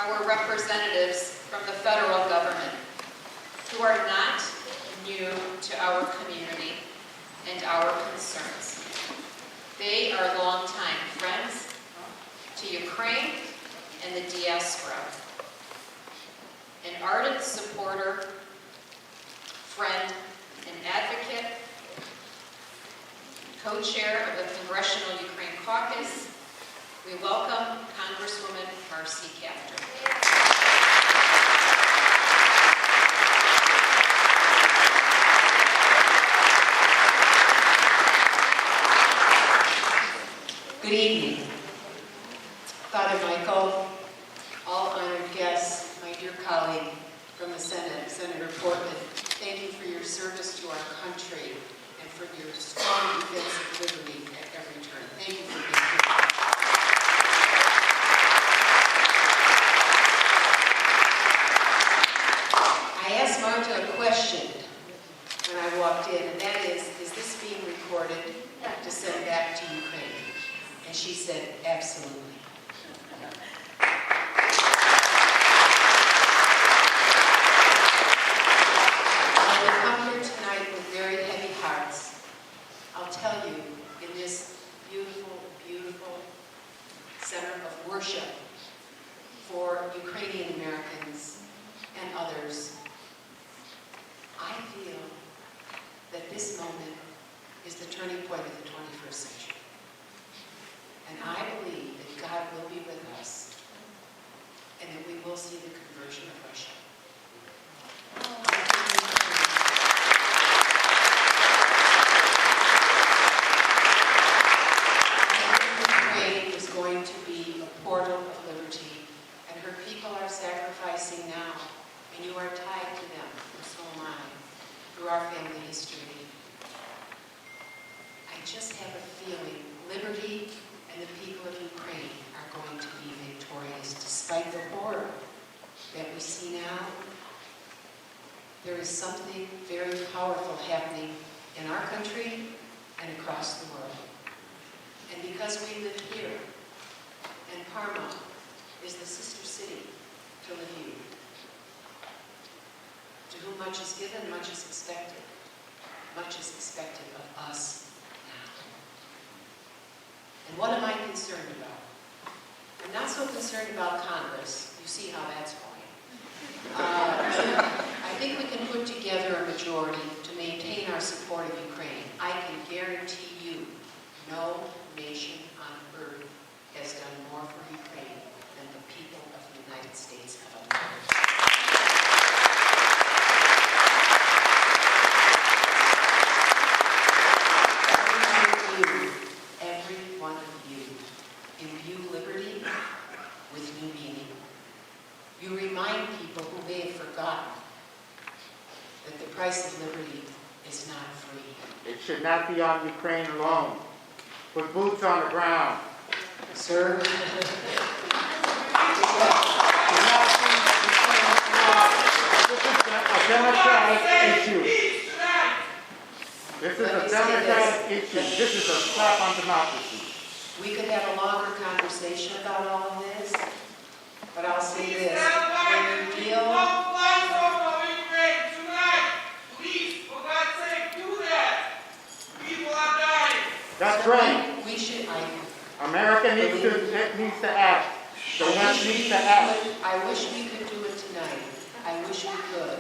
our representatives from the federal government, who are not new to our community and our concerns. They are longtime friends to Ukraine and the diaspora. An ardent supporter, friend, and advocate, co-chair of the Congressional Ukraine Caucus, we welcome Congresswoman Marcy Kaptur. Good evening, Father Michael, all honored guests, my dear colleague from the Senate, Senator Portman. Thank you for your service to our country and for your strong defense of liberty at every turn. Thank you for being here. I asked Marta a question when I walked in, and that is this being recorded to send back to Ukraine? And she said, absolutely. While we come here tonight with very heavy hearts, I'll tell you, in this beautiful, beautiful center of worship for Ukrainian Americans and others, I feel that this moment is the turning point of the 21st century. And I believe that God will be with us and that we will see the conversion of Russia. Ukraine is going to be a portal of liberty, and her people are sacrificing now, and you are tied to them, and so am I, through our family history. I just have a feeling liberty and the people of Ukraine are going to be victorious despite the horror that we see now. There is something very powerful happening in our country and across the world. And because we live here, and Parma is the sister city to Lviv, to whom much is given, much is expected. Much is expected of us. And what am I concerned about? I'm not so concerned about Congress. You see how that's going. I think we can put together a majority to maintain our support of Ukraine. I can guarantee you no nation on earth has done more for Ukraine than the people of the United States of America. Every one of you imbue liberty with new meaning. You remind people who may have forgotten that the price of liberty is not free. It should not be on Ukraine alone. Put boots on the ground. Sir? This is a democratic issue. This is a democratic issue. This is a slap on democracy. We could have a longer conversation about all of this, but I'll say this. When you deal... Don't fly over Ukraine tonight! Please, for God's sake, do that! People are dying! That's right. We should... America needs to act. They need to act. I wish we could do it tonight. I wish we could.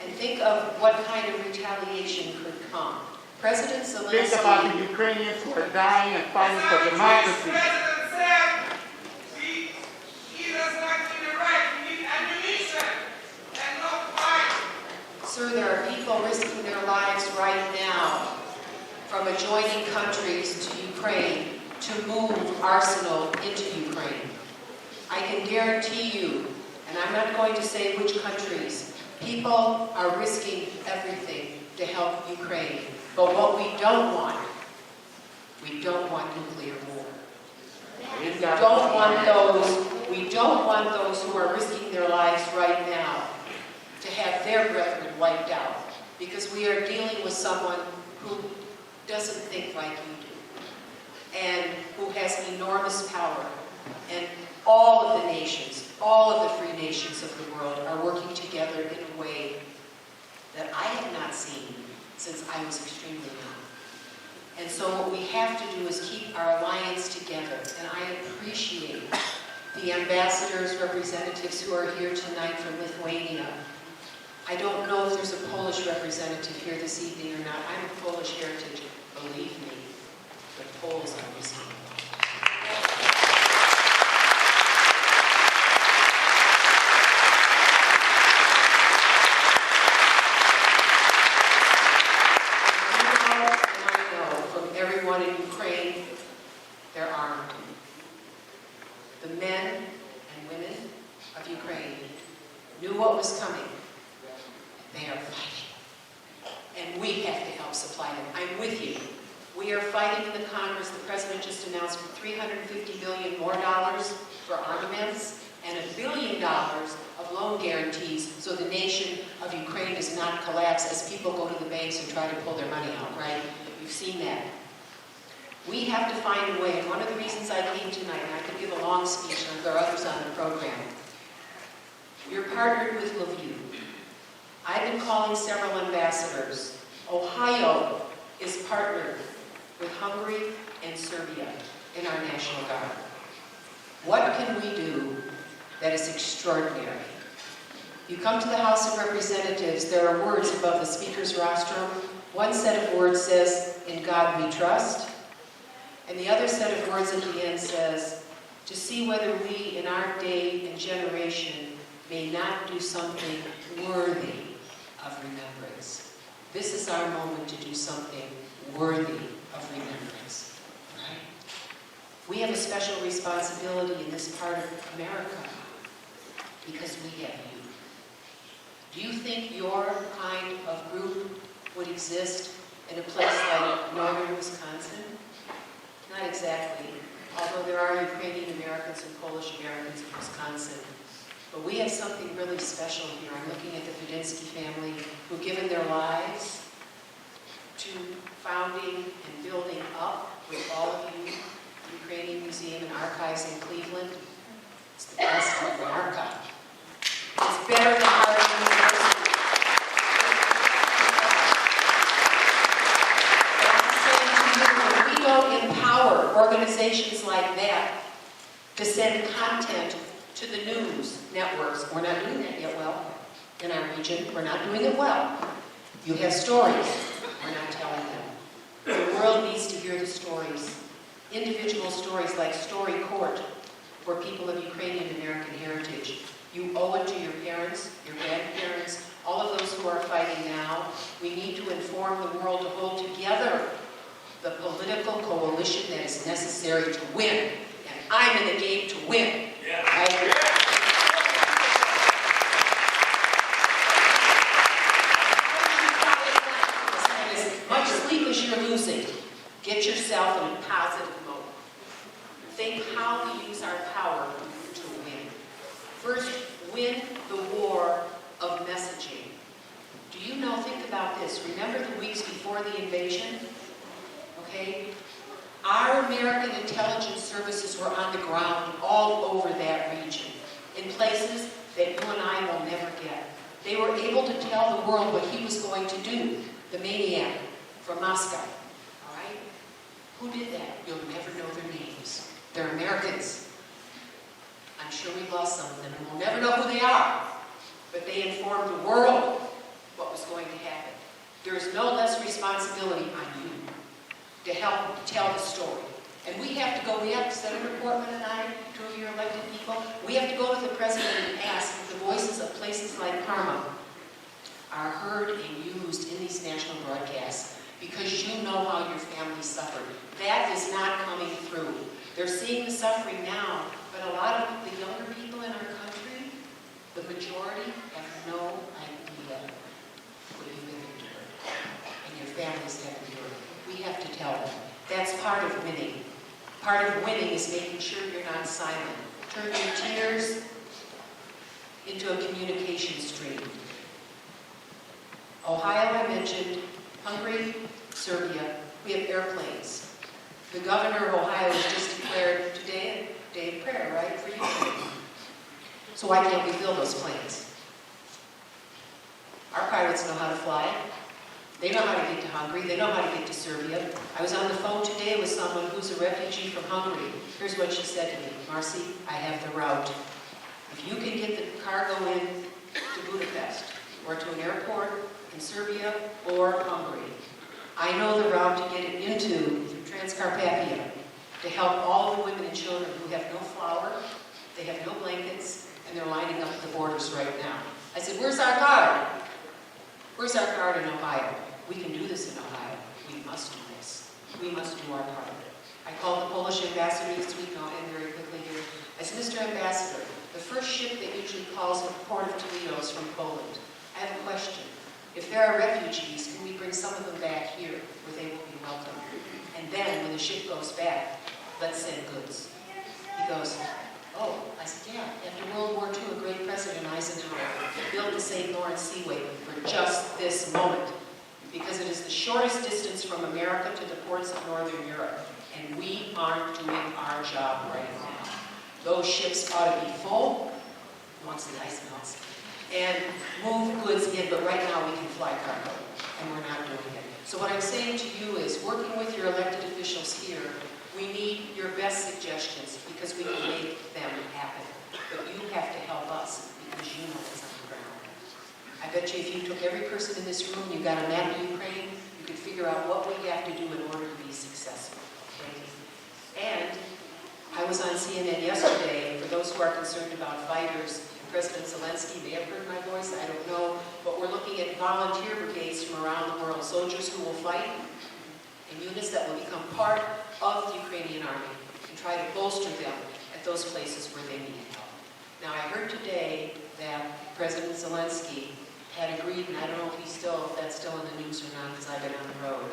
And think of what kind of retaliation could come. President Zelensky... Think about the Ukrainians who are dying and fighting for democracy. The president said he does not need the right. We need ammunition and not fight. Sir, there are people risking their lives right now from adjoining countries to Ukraine to move arsenal into Ukraine. I can guarantee you, and I'm not going to say which countries, people are risking everything to help Ukraine. But what we don't want nuclear war. We don't want those who are risking their lives right now to have their brethren wiped out, because we are dealing with someone who doesn't think like you do, and who has enormous power, and all of the nations, all of the free nations of the world are working together in a way that I have not seen since I was extremely young. And so what we have to do is keep our alliance together. And I appreciate the ambassadors, representatives who are here tonight from Lithuania. I don't know if there's a Polish representative here this evening or not. I'm of Polish heritage, believe me. The Poles are missing. In Ukraine, they're armed. The men and women of Ukraine knew what was coming. They are fighting. And we have to help supply them. I'm with you. We are fighting in the Congress. The President just announced $350 billion more for armaments and $1 billion of loan guarantees so the nation of Ukraine does not collapse as people go to the banks and try to pull their money out, right? You've seen that. We have to find a way, and one of the reasons I came tonight, and I could give a long speech, and there are others on the program, we're partnered with Lviv. I've been calling several ambassadors. Ohio is partnered with Hungary and Serbia in our National Guard. What can we do that is extraordinary? You come to the House of Representatives, there are words above the Speaker's rostrum. One set of words says, "In God we trust." And the other set of words at the end says, "To see whether we in our day and generation may not do something worthy of remembrance." This is our moment to do something worthy of remembrance, right? We have a special responsibility in this part of America because we have you. Do you think your kind of group would exist in a place like northern Wisconsin? Not exactly, although there are Ukrainian Americans and Polish Americans in Wisconsin. But we have something really special here. I'm looking at the Fedynsky family who've given their lives to founding and building up with all of you the Ukrainian Museum and Archives in Cleveland. It's the best of America. It's better than Harvard University. Empower organizations like that to send content to the news networks. We're not doing that yet well in our region. We're not doing it well. You have stories. We're not telling them. The world needs to hear the stories. Individual stories like Story Court for people of Ukrainian American heritage. You owe it to your parents, your grandparents, all of those who are fighting now. We need to inform the world to hold together the political coalition that is necessary to win. And I'm in the game to win. Yeah. Right? As much sleep as you're losing, get yourself in a positive mode. Think how we use our power to win. First, win the war of messaging. Do you know, think about this. Remember the weeks before the invasion? Okay? Our American intelligence services were on the ground all over that region, in places that you and I will never get. They were able to tell the world what he was going to do, the maniac from Moscow. All right? Who did that? You'll never know their names. They're Americans. I'm sure we lost some of them, and we'll never know who they are. But they informed the world what was going to happen. There is no less responsibility on you to help tell the story. And we have to go, Senator Portman and I, two of your elected people, we have to go to the President and ask if the voices of places like Parma are heard and used in these national broadcasts, because you know how your family suffered. That is not coming through. They're seeing the suffering now, but a lot of the younger people in our country, the majority, have no idea what you've been endured, and your families have endured. We have to tell them. That's part of winning. Part of winning is making sure you're not silent. Turn your tears into a communication stream. Ohio, I mentioned. Hungary, Serbia. We have airplanes. The governor of Ohio has just declared today a day of prayer, right, for Ukraine. So why can't we fill those planes? Our pilots know how to fly. They know how to get to Hungary. They know how to get to Serbia. I was on the phone today with someone who's a refugee from Hungary. Here's what she said to me. Marcy, I have the route. If you can get the cargo in to Budapest or to an airport in Serbia or Hungary, I know the route to get it into Transcarpathia to help all the women and children who have no flour, they have no blankets, and they're lining up at the borders right now. I said, where's our guard? Where's our guard in Ohio? We can do this in Ohio. We must do this. We must do our part. I called the Polish ambassador this week, and I'll end very quickly here. I said, Mr. Ambassador, the first ship that usually calls at the port of Toledo is from Poland. I have a question. If there are refugees, can we bring some of them back here where they will be welcome? And then, when the ship goes back, let's send goods. He goes, oh, I said, yeah. After World War II, a great President Eisenhower built the St. Lawrence Seaway for just this moment, because it is the shortest distance from America to the ports of Northern Europe, and we aren't doing our job right now. Those ships ought to be full, once the ice melts, and move goods in, but right now we can fly cargo, and we're not doing it. So what I'm saying to you is, working with your elected officials here, we need your best suggestions because we can make them happen. But you have to help us because you know what's on the ground. I bet you if you took every person in this room, you got a map of Ukraine, you could figure out what we have to do in order to be successful. Okay? And I was on CNN yesterday, for those who are concerned about fighters, President Zelensky may have heard my voice, I don't know, but we're looking at volunteer brigades from around the world, soldiers who will fight in units that will become part of the Ukrainian army and try to bolster them at those places where they need help. Now, I heard today that President Zelensky had agreed, and I don't know if that's still in the news or not because I've been on the road,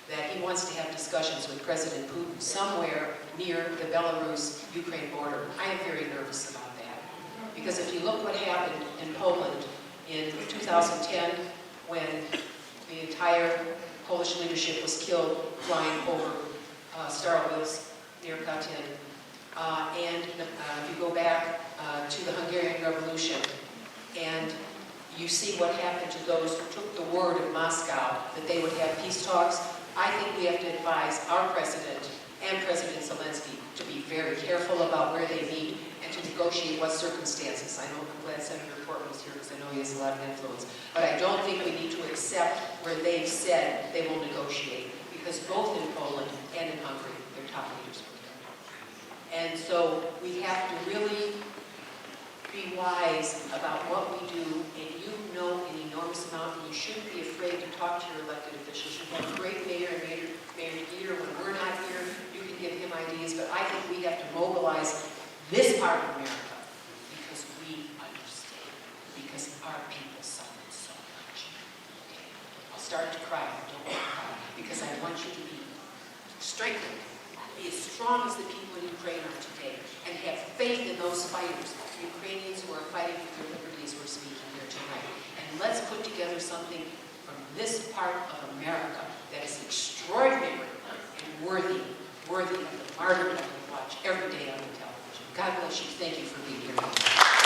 that he wants to have discussions with President Putin somewhere near the Belarus-Ukraine border. I am very nervous about that. Because if you look what happened in Poland in 2010 when the entire Polish leadership was killed flying over Starowils near Katyn. And if you go back to the Hungarian Revolution and you see what happened to those who took the word of Moscow that they would have peace talks, I think we have to advise our president and President Zelensky to be very careful about where they meet and to negotiate what circumstances. I know, I'm glad Senator Portman was here because I know he has a lot of influence. But I don't think we need to accept where they've said they will negotiate, because both in Poland and in Hungary, their top leaders were there. And so we have to really be wise about what we do, and you know an enormous amount, and you shouldn't be afraid to talk to your elected officials. You have a great mayor, Mayor Peter. When we're not here, you can give him ideas, but I think we have to mobilize this part of America because we understand, because our people suffered so much. Okay. I'll start to cry, don't want to cry, because I want you to be strengthened, be as strong as the people in Ukraine are today, and have faith in those fighters, the Ukrainians who are fighting for their liberties we're speaking here tonight. And let's put together something from this part of America that is extraordinary and worthy of the martyrdom we watch every day on the television. God bless you. Thank you for being here.